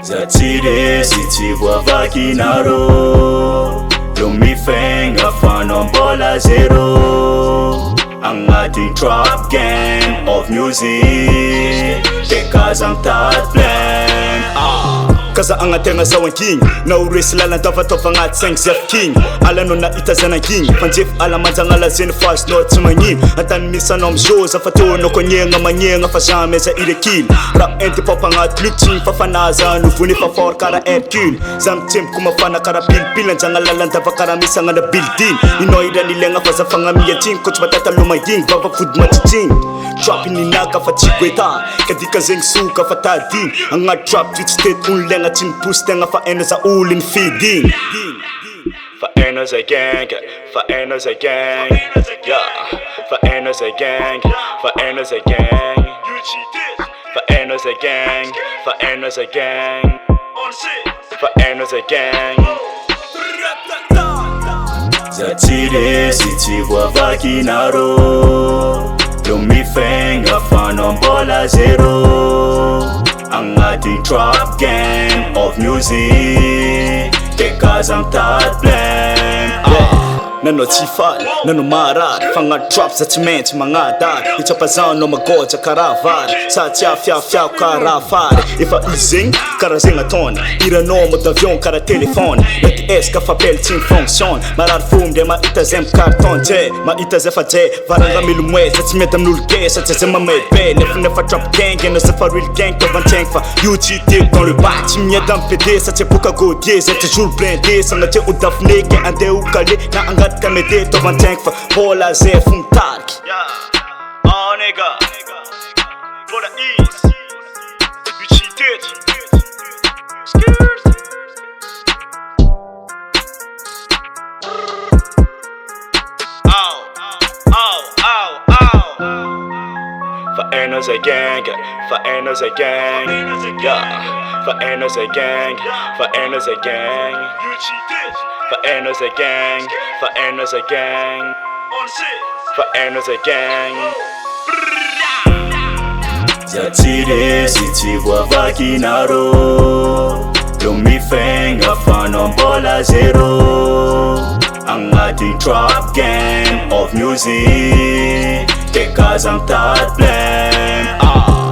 Zatire si ti vois vakinaro Lumifenga fanombola zero Angati trap game of music Tekazang tat plan Kaza angatenga sa king na uresi la dafa tofa ngat 5 zef king ala no na itazana king panjef ala manzanga la zen fast no tsimani atan misanom shows afato no konyenga manyenga fa jamais za ile kill rap ente pop ngat glitching fa fanaza no vuni fa for kara kill sam tim kuma fana kara pil njanga la dafa kara misanga na building inoida nilenga fa za fanga miya ting coach batata luma ying baba food matching dropping ni naka fa chikweta kadika zeng suka fa tadin anga drop twitch state unlenga chin push tenga fa eno za all in feeding fa eno za gang fa eno za gang yeah fa eno za gang fa eno za gang fa eno za gang fa eno za gang fa eno za gang Zatire si ti vois vakinaro Lumifenga fanombola zero Angati trap game of music Tekazang tat plan Nano tifal, nano marar Fanga drops at cement mga dar Ichapazan no magoja karavar Sa tia fia karafar Ifa izing, karazing aton Ira no mo d'avion kara telefon Eti es ka fapel ting fonction Marar fum de ma itazem karton je Ma itazefa je, varanga milumwe Sa cement am nulke, sa tezema medbe Nefa trap gang, no se fa real gang Tovan tank fa, UGT dans le bat Timia dam pede, sa te puka godie Zete jour blindé, sa nga te udafne Ke ande ukale, na angat Kamede tovan tank for bola ze fum tark yeah oh nigga for the east you cheated scared for enos a gang for enos a gang yeah for enos a gang for enos a gang you cheated for enos a gang, for enos a gang, for enos a gang. Zatire si ti vois vakinaro Lumifenga fanombola zero Angati trap game of music Tekazang tat plan